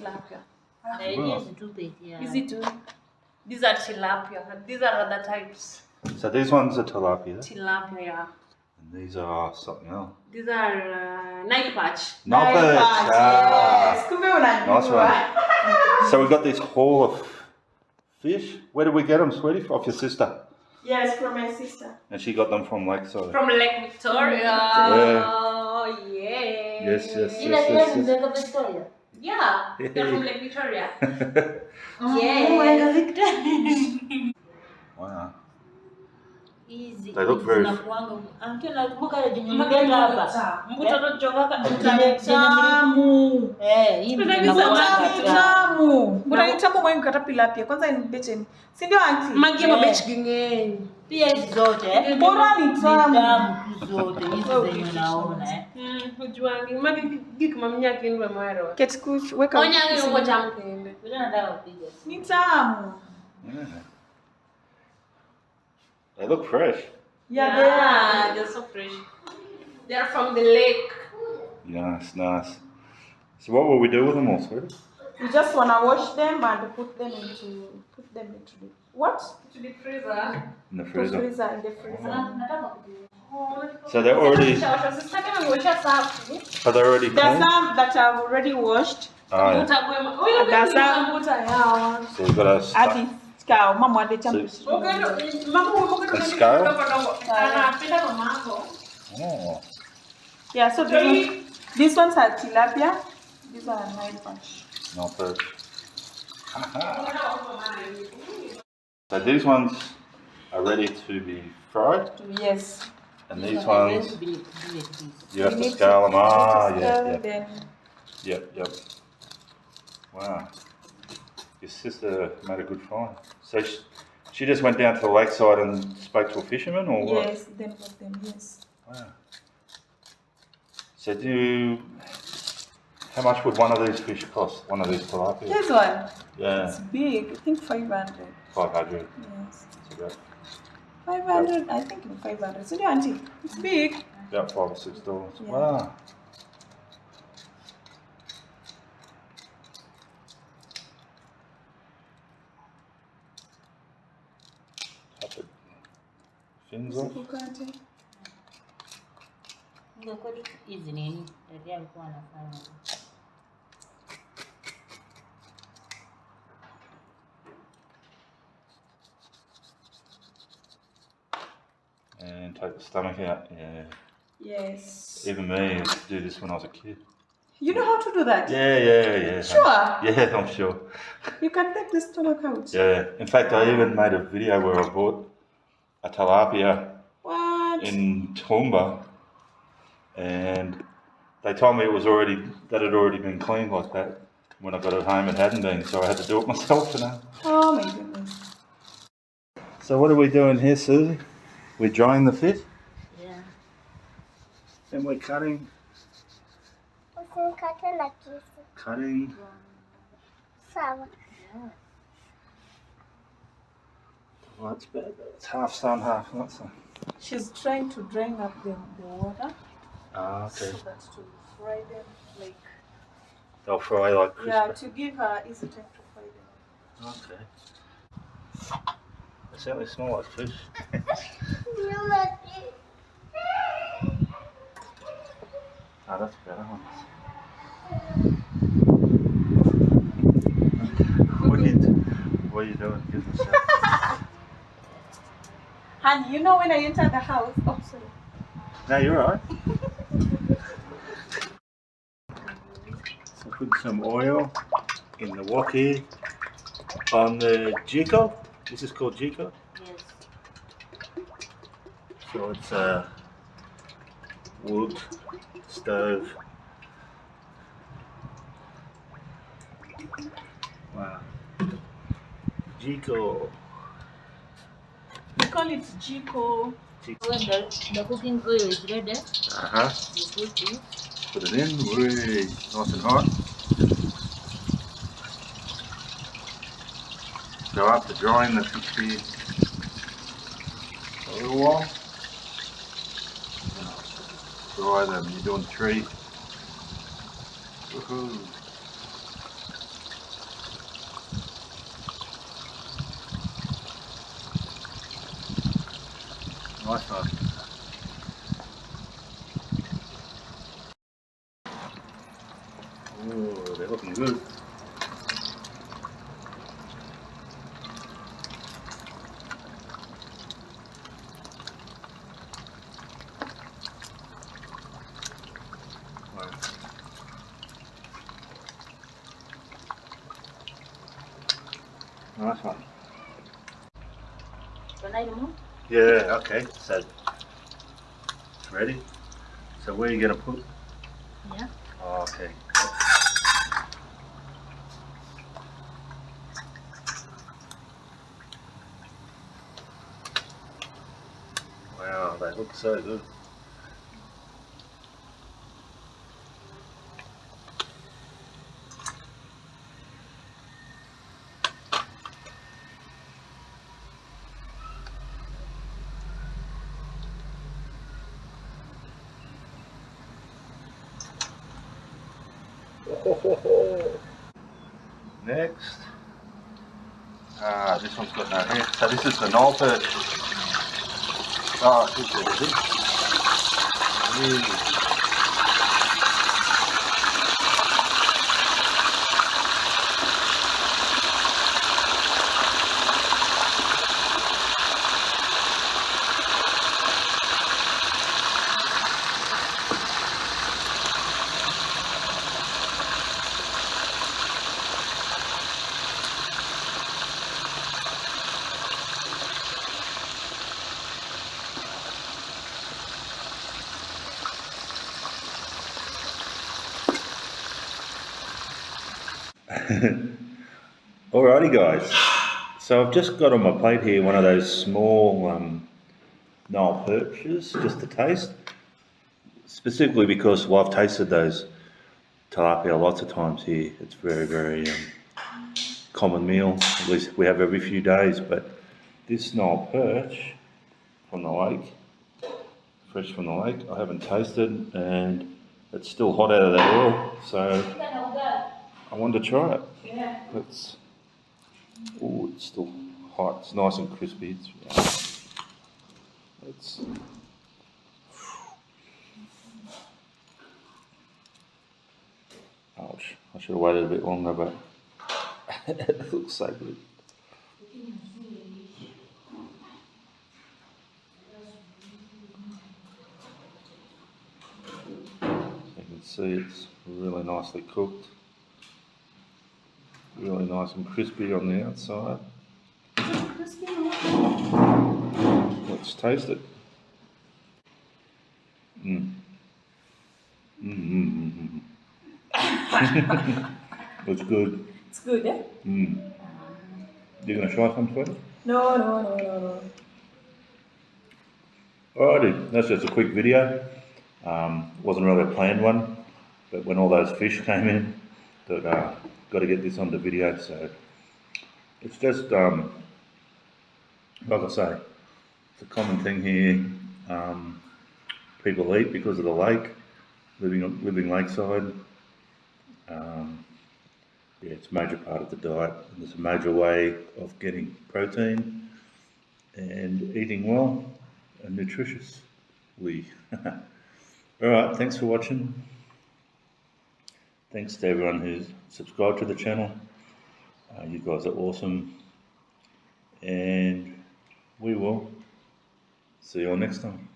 tilapia. Easy to bake, yeah. Easy to. These are tilapia. These are other types. So these ones are tilapia. Tilapia, yeah. And these are something else. These are Nile perch. Nile perch. Yes. Nice one. So we got this haul of fish. Where did we get them, sweetie? Off your sister? Yes, from my sister. And she got them from Lakeside. From Lake Victoria. Yeah. Oh, yeah. Yes. Victoria. Yeah, they're from Lake Victoria. Lake Victoria. Wow. Easy. They look very. Tilapia kwanza ni bechen. Si ndio auntie? Magi mabech gingeni. Pia hizi zote. Bora ni tamu zote hizi zenye unaona Ujuangi magi gik mamnya kinwe mwero. Ketikuch weka. Onyangi yongo tamu kende. Unataka kupiga. Ni tamu. Yeah. They look fresh. Yeah, they're so fresh. They're from the lake. Nice. So what will we do with them all, sweetie? We just wanna wash them and put them into the what? To the freezer. In the freezer. In the freezer. So they're already. Are they already clean? There's some that I've already washed. Oh, yeah. There's some. So we've got to. Adi scale, mama de champ. And scale? Oh. Yeah, so these ones are tilapia. These are Nile perch. No perch. So these ones are ready to be fried. Yes. And these ones, you have to scale them. Yep. Wow. Your sister made a good find. So she just went down to the lakeside and spoke to a fisherman, or what? Yes, then got them. Yes. Wow. So how much would one of these fish cost? One of these tilapia? This one. Yeah. It's big. I think 500. 500. Yes. That's about 500. I think 500. So, auntie, it's big. $5 or $6. Yeah. Wow. Tap the fins off. Hizi nini? Dada alikuwa anafanya. And take the stomach out. Yeah. Yes. Even me, I used to do this when I was a kid. You know how to do that? Yeah. Sure. Yeah, I'm sure. You can take the stomach out. Yeah. In fact, I even made a video where I bought a tilapia in Toowoomba, and they told me that had already been cleaned like that. When I got it home, it hadn't been, so I had to do it myself today. Oh my goodness. So what are we doing here, Susie? We're drying the fish? Yeah. And we're cutting. Cutting. Well, it's better. It's half sun, half not sun. She's trying to drain up the water. Ah, okay. So that's to fry them like. They'll fry like crispy. Yeah, to give her easy time to fry them. Okay. They certainly smell like fish. Oh, that's better. What are you doing? Give us a Honey, you know when I enter the house. Oh, sorry. No, you're alright. So put some oil in the wok here on the jiko. This is called jiko. Yes. So it's a wood stove. Wow. Jiko. We call it jiko. When the cooking oil is ready, You you put it. put it in. Whee. Nice and hot. Go after drying the fish here a little while. Dry them. You're doing 3. Woohoo. Nice one. Oh, they're looking good. Wow. Nice one. Yeah, okay, so it's ready. So where are you going to put? Yeah. Oh, okay. Wow, they look so good. Next. This one's got no hair. So this is the Nile perch. Oh, I think that is it. Alrighty guys, so I've just got on my plate here one of those small Nile perches just to taste, specifically because, well, I've tasted those tilapia lots of times here. It's very, very common meal, at least we have every few days, but this Nile perch from the lake, fresh from the lake, I haven't tasted, and it's still hot out of that oil, so I wanted to try it. Yeah. Oh, it's still hot. It's nice and crispy. Ouch. I should have waited a bit longer, but it looks so good. You can see it's really nicely cooked. Really nice and crispy on the outside. Let's taste it. Mm. Mm. It's good. It's good, eh? Mm. You gonna try some, Sweetie? No. Alrighty, that's just a quick video. Wasn't really a planned one, but when all those fish came in, thought, got to get this on the video. So it's just, like I say, it's a common thing here. People eat because of the lake, living lakeside. Yeah, it's a major part of the diet, and it's a major way of getting protein and eating well and nutritiously. Alright, thanks for watching. Thanks to everyone who's subscribed to the channel. You guys are awesome. And we will see you all next time.